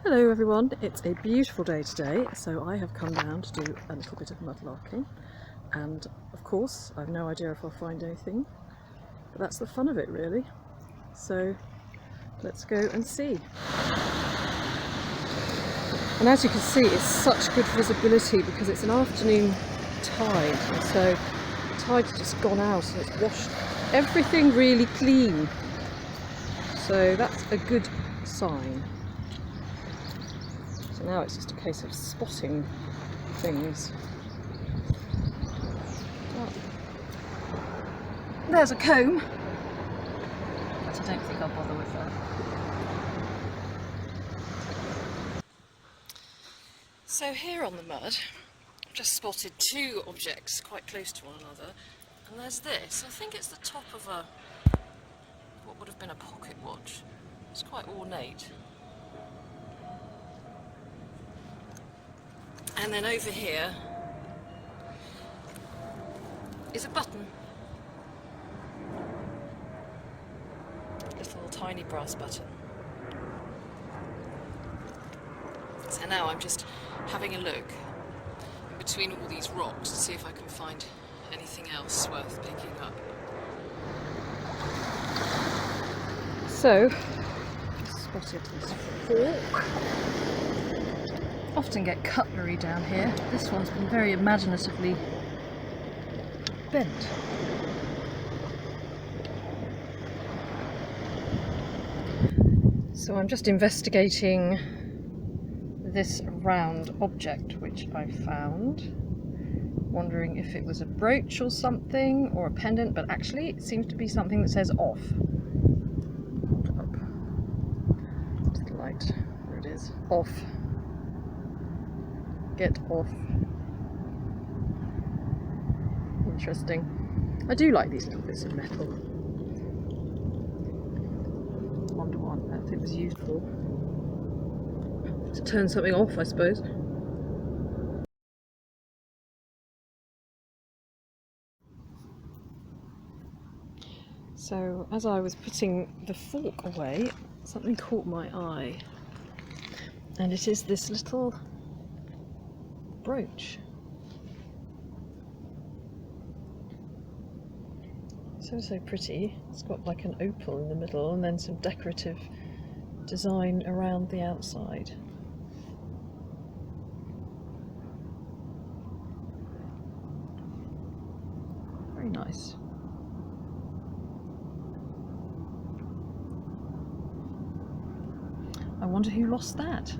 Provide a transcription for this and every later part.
Hello everyone, it's a beautiful day today, so I have come down to do a little bit of mudlarking, and of course I've no idea if I'll find anything, but that's the fun of it really. So let's go and see. And as you can see, it's such good visibility because it's an afternoon tide, and so the tide's just gone out and it's washed everything really clean, so that's a good sign. Now it's just a case of spotting things. Oh. There's a comb, but I don't think I'll bother with that. So here on the mud, I've just spotted two objects quite close to one another, and there's this. I think it's the top of what would have been a pocket watch. It's quite ornate. And then over here is a button. Little tiny brass button. So now I'm just having a look in between all these rocks to see if I can find anything else worth picking up. So, spotted this fork. Often get cutlery down here. This one's been very imaginatively bent. So I'm just investigating this round object which I found, wondering if it was a brooch or something, or a pendant, but actually it seems to be something that says off. Hold it up to the light. There it is. Off. Get off. Interesting. I do like these little bits of metal. I wonder what on earth it was used for. To turn something off, I suppose. So as I was putting the fork away, something caught my eye. And it is this little brooch. So pretty. It's got like an opal in the middle and then some decorative design around the outside. Very nice. I wonder who lost that.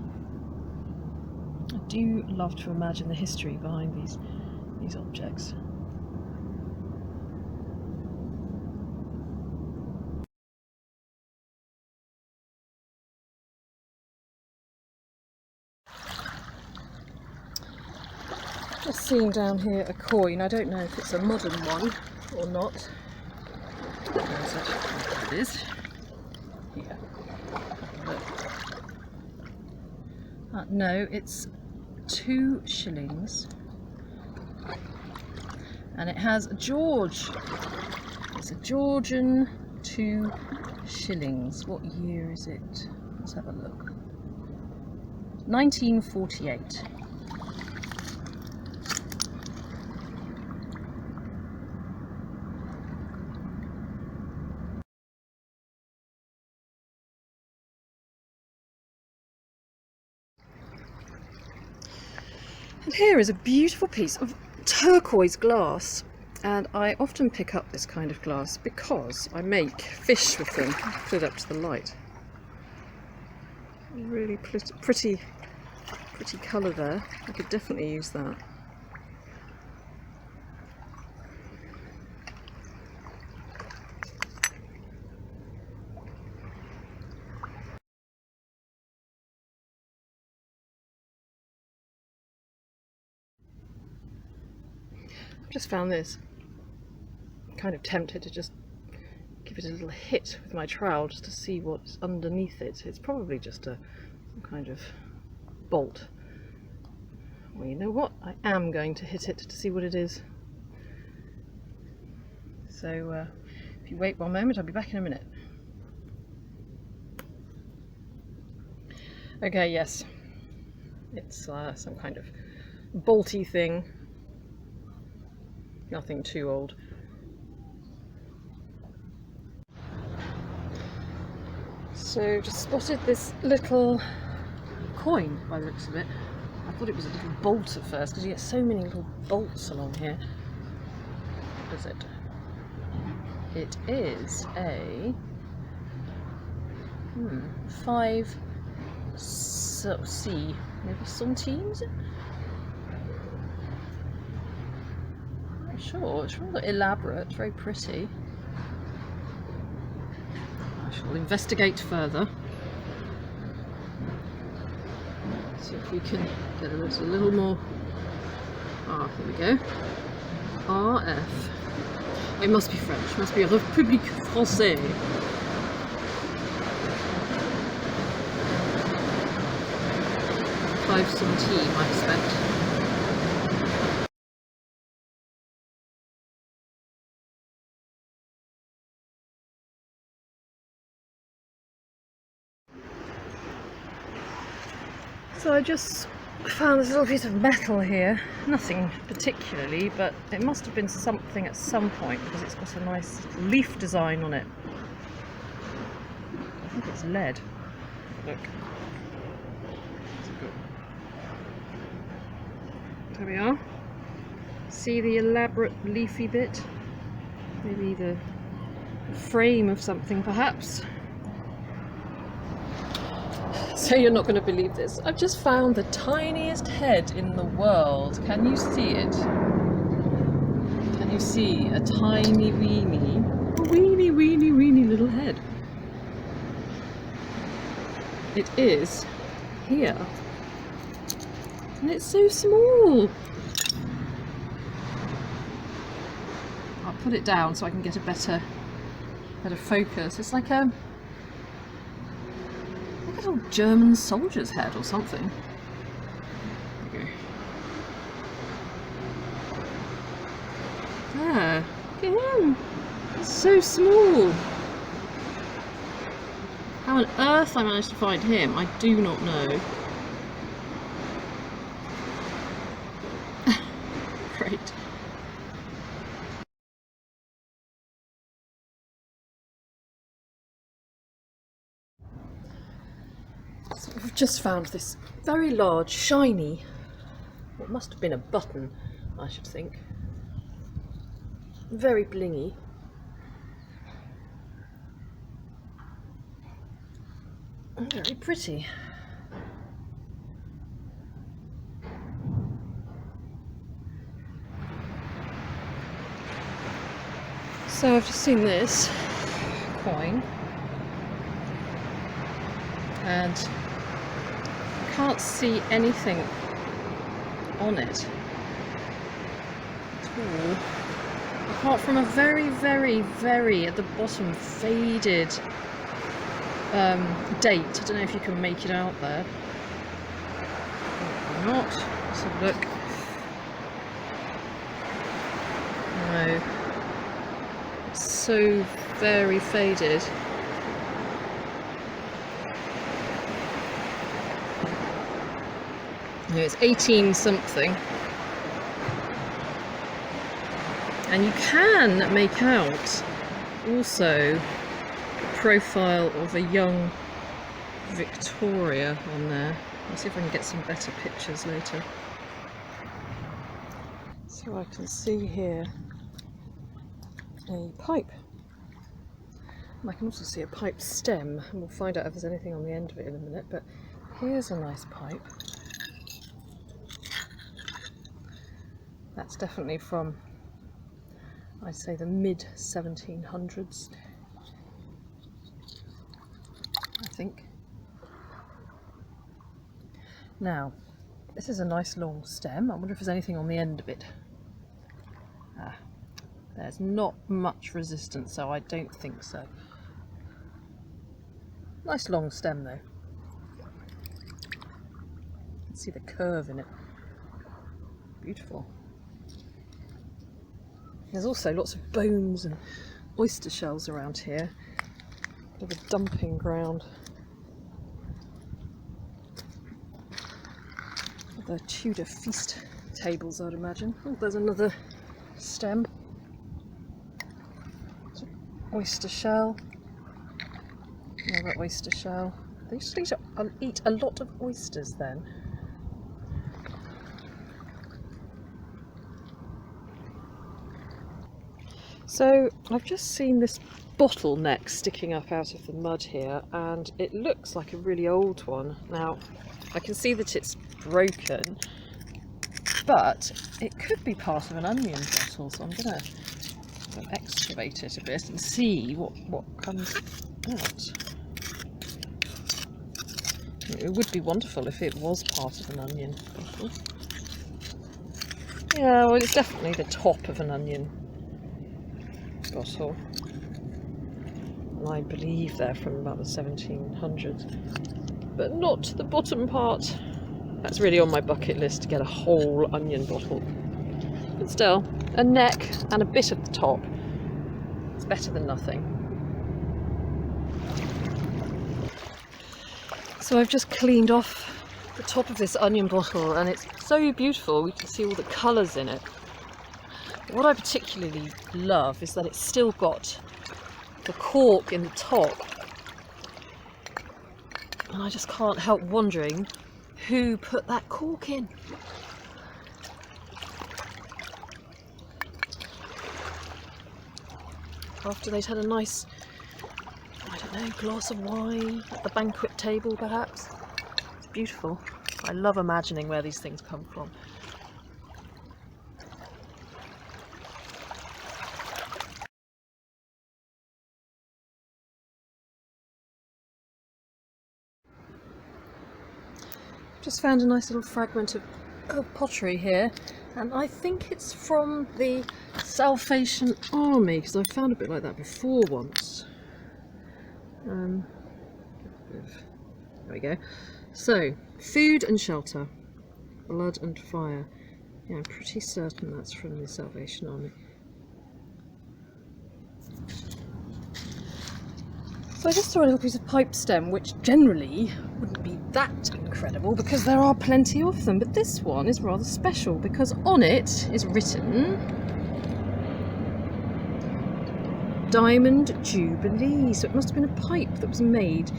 I do love to imagine the history behind these objects. Just seeing down here a coin. I don't know if it's a modern one or not. It is. Yeah. No, it's 2 shillings. And it has a George. It's a Georgian 2 shillings. What year is it? Let's have a look. 1948. And here is a beautiful piece of turquoise glass, and I often pick up this kind of glass because I make fish with them. Put it up to the light. Really pretty colour there. I could definitely use that. Just found this. I'm kind of tempted to just give it a little hit with my trowel just to see what's underneath it. It's probably just some kind of bolt. Well, you know what? I am going to hit it to see what it is. So if you wait one moment, I'll be back in a minute. Okay, yes. It's some kind of bolty thing. Nothing too old. So just spotted this little coin by the looks of it. I thought it was a little bolt at first because you get so many little bolts along here. What is it? It is a 5 C, maybe centimes? I'm not sure. It's rather elaborate, very pretty. I shall investigate further. See if we can get a little more. Ah, here we go. RF. It must be French. It must be République Française. $5 centimes, I expect. So I just found this little piece of metal here. Nothing particularly, but it must have been something at some point because it's got a nice leaf design on it. I think it's lead. Look. There we are. See the elaborate leafy bit? Maybe the frame of something, perhaps. So you're not going to believe this. I've just found the tiniest head in the world. Can you see it? Can you see a tiny weeny little head? It is here. And it's so small. I'll put it down so I can get a better focus. It's like a little German soldier's head or something. There we go. There. Look at him. It's so small. How on earth I managed to find him, I do not know. Great. So we've just found this very large, shiny, what must have been a button, I should think. Very blingy. Very pretty. So I've just seen this coin and I can't see anything on it at all, apart from a very at the bottom faded date. I don't know if you can make it out there. Or not. Let's have a look. No. It's so very faded. No, it's 18 something. And you can make out also profile of a young Victoria on there. I'll see if I can get some better pictures later. So I can see here a pipe. And I can also see a pipe stem, and we'll find out if there's anything on the end of it in a minute, but here's a nice pipe. That's definitely from, I'd say, the mid 1700s. I think. Now, this is a nice long stem. I wonder if there's anything on the end of it. Ah, there's not much resistance, so I don't think so. Nice long stem though. You can see the curve in it. Beautiful. There's also lots of bones and oyster shells around here. Bit of a dumping ground. the Tudor feast tables, I'd imagine. Oh, there's another stem. Oyster shell. Another oyster shell. They used to eat a lot of oysters then. So I've just seen this bottleneck sticking up out of the mud here, and it looks like a really old one. Now I can see that it's broken, but it could be part of an onion bottle, so I'm going to excavate it a bit and see what comes out. It would be wonderful if it was part of an onion bottle. Yeah, well, it's definitely the top of an onion bottle. And I believe they're from about the 1700s, but not the bottom part. That's really on my bucket list, to get a whole onion bottle. But still, a neck and a bit of the top. It's better than nothing. So I've just cleaned off the top of this onion bottle, and it's so beautiful. We can see all the colours in it. What I particularly love is that it's still got the cork in the top. And I just can't help wondering who put that cork in. After they'd had a nice, I don't know, glass of wine at the banquet table perhaps. It's beautiful. I love imagining where these things come from. Just found a nice little fragment of pottery here, and I think it's from the Salvation Army, because I've found a bit like that before once. There we go. So, food and shelter, blood and fire. Yeah, I'm pretty certain that's from the Salvation Army. So I just saw a little piece of pipe stem, which generally wouldn't be that incredible because there are plenty of them, but this one is rather special because on it is written Diamond Jubilee. So it must have been a pipe that was made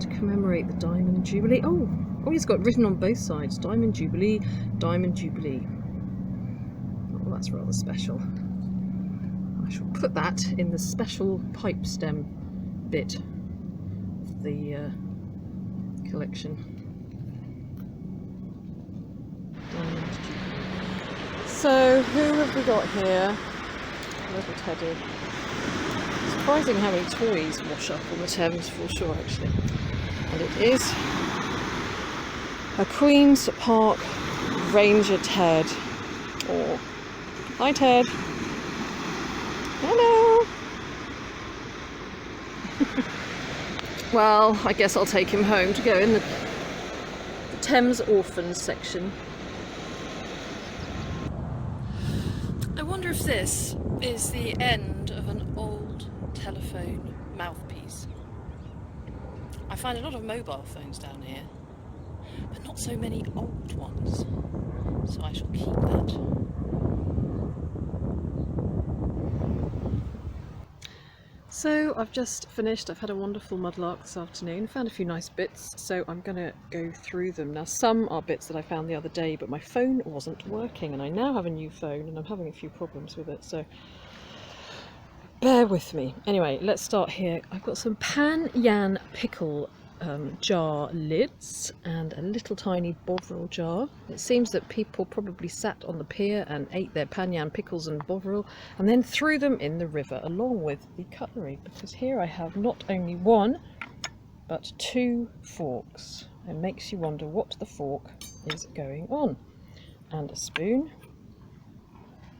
to commemorate the Diamond Jubilee. Oh, it's got written on both sides, Diamond Jubilee, Diamond Jubilee. Oh, that's rather special. I shall put that in the special pipe stem bit of the collection. So who have we got here? Little Teddy. Surprising how many toys wash up on the Thames for sure, actually. And it is a Queen's Park Ranger Ted. Oh, hi Ted. Hello. Well, I guess I'll take him home to go in the Thames Orphans section. I wonder if this is the end of an old telephone mouthpiece. I find a lot of mobile phones down here, but not so many old ones, so I shall keep that. So I've just finished. I've had a wonderful mudlark this afternoon, found a few nice bits, so I'm going to go through them. Now some are bits that I found the other day, but my phone wasn't working, and I now have a new phone and I'm having a few problems with it, so bear with me. Anyway, let's start here. I've got some pan yan pickle jar lids and a little tiny bovril jar. It seems that people probably sat on the pier and ate their pan yan pickles and bovril and then threw them in the river along with the cutlery, because here I have not only one but two forks. It makes you wonder what the fork is going on. And a spoon.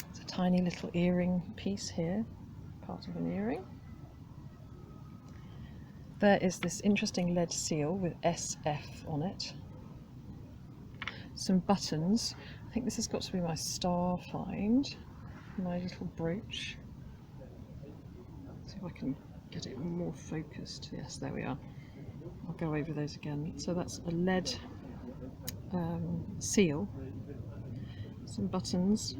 It's a tiny little earring piece here, part of an earring. There is this interesting lead seal with SF on it. Some buttons. I think this has got to be my star find. My little brooch. See if I can get it more focused. Yes, there we are. I'll go over those again. So that's a lead seal, some buttons,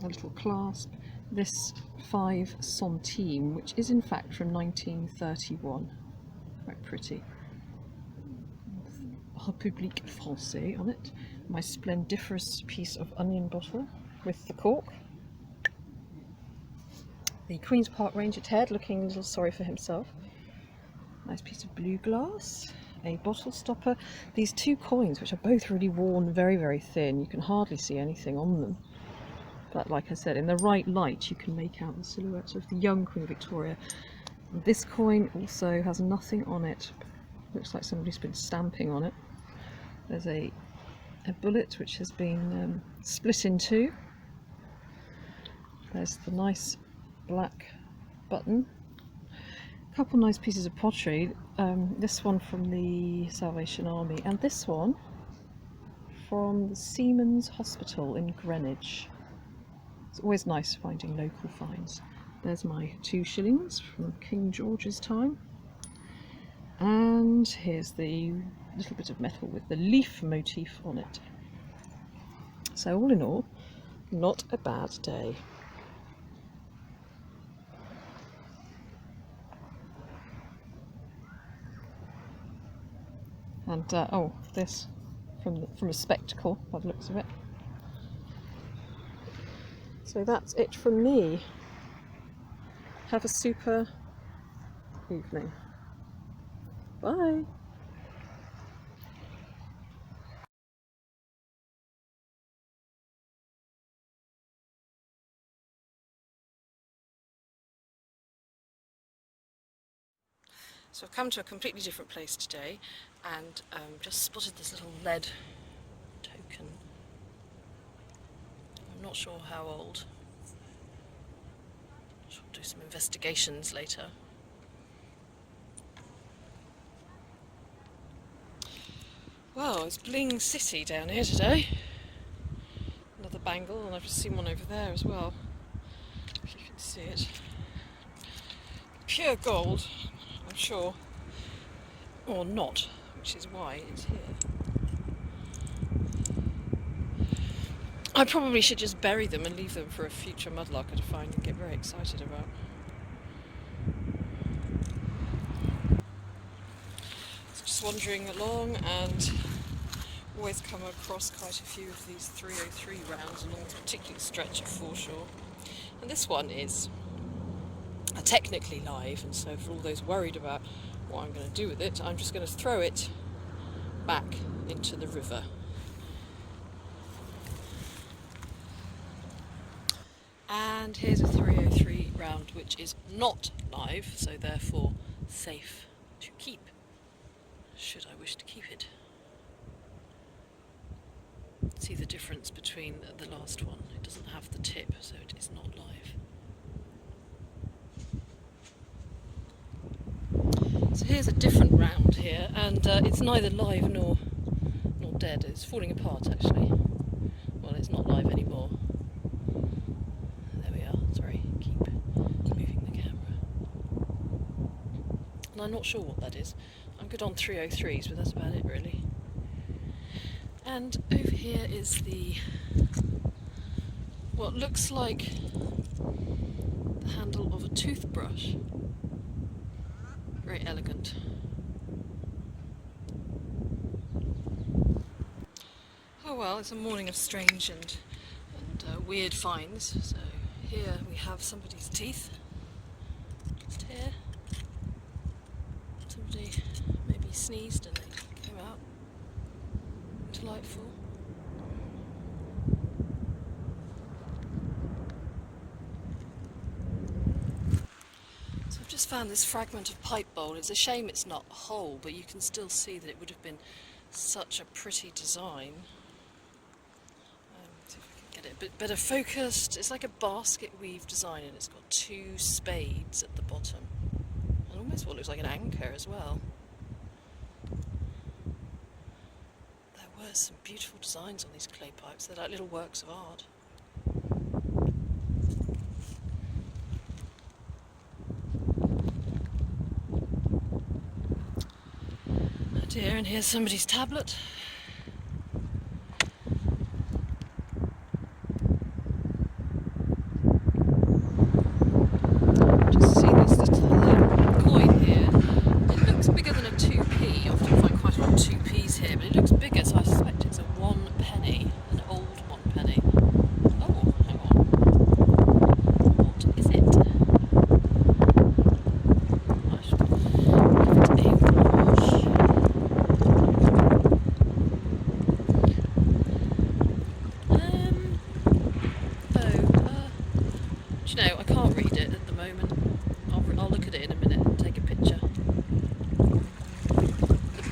a little clasp, this 5 centime, which is in fact from 1931, quite pretty. République Française on it, my splendiferous piece of onion bottle with the cork, the Queen's Park Ranger Ted looking a little sorry for himself, nice piece of blue glass, a bottle stopper, these 2 coins which are both really worn very, very thin, you can hardly see anything on them, but like I said, in the right light you can make out the silhouettes of the young Queen Victoria. This coin also has nothing on it, looks like somebody's been stamping on it. There's a bullet which has been split in 2. There's the nice black button. A couple nice pieces of pottery. This one from the Salvation Army, and this one from the Seamen's Hospital in Greenwich. It's always nice finding local finds. There's my 2 shillings from King George's time. And here's the little bit of metal with the leaf motif on it. So all in all, not a bad day. And oh, this from a spectacle by the looks of it. So that's it from me. Have a super evening. Bye. So I've come to a completely different place today and just spotted this little lead token. I'm not sure how old. I'll do some investigations later. Well, it's Bling City down here today. Another bangle, and I've just seen one over there as well, if you can see it. Pure gold, I'm sure. Or not, which is why it's here. I probably should just bury them and leave them for a future mudlarker to find and get very excited about. So just wandering along and always come across quite a few of these 303 rounds along this particular stretch of foreshore. And this one is technically live, and so for all those worried about what I'm going to do with it, I'm just going to throw it back into the river. And here's a 303 round which is not live, so therefore safe to keep, should I wish to keep it. See the difference between the last one, it doesn't have the tip, so it is not live. So here's a different round here, and it's neither live nor dead. It's falling apart actually. Well, it's not live anymore. There we are. Sorry, keep moving the camera. And I'm not sure what that is. I'm good on 303s, but that's about it really. And over here is what looks like the handle of a toothbrush. Very elegant. Oh well, it's a morning of strange and weird finds. So here we have somebody's teeth. Just here. Somebody maybe sneezed and they came out. Delightful. Just found this fragment of pipe bowl. It's a shame it's not whole, but you can still see that it would have been such a pretty design. See if I can get it a bit better focused. It's like a basket weave design, and it's got 2 spades at the bottom, and almost what looks like an anchor as well. There were some beautiful designs on these clay pipes. They're like little works of art. Dear, and here's somebody's tablet.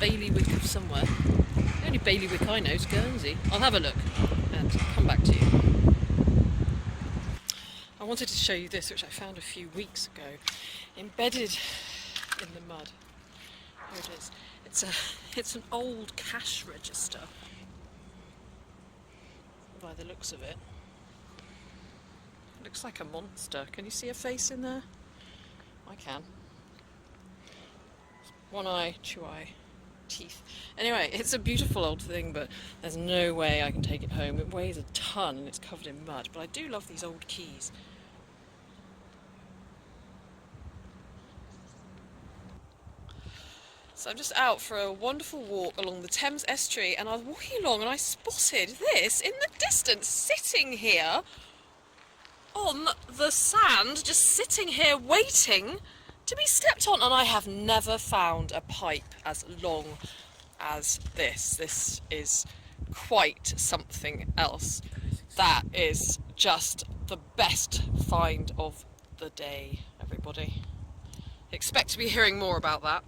bailiwick of somewhere. The only bailiwick I know is Guernsey. I'll have a look and come back to you. I wanted to show you this, which I found a few weeks ago, embedded in the mud. Here it is. It's an old cash register, by the looks of it. It looks like a monster. Can you see a face in there? I can. One eye, two eye, teeth. Anyway, it's a beautiful old thing, but there's no way I can take it home. It weighs a ton and it's covered in mud, but I do love these old keys. So I'm just out for a wonderful walk along the Thames estuary, and I was walking along and I spotted this in the distance, sitting here on the sand, just sitting here waiting to be stepped on. And I have never found a pipe as long as this. This is quite something else. That is just the best find of the day, everybody. Expect to be hearing more about that.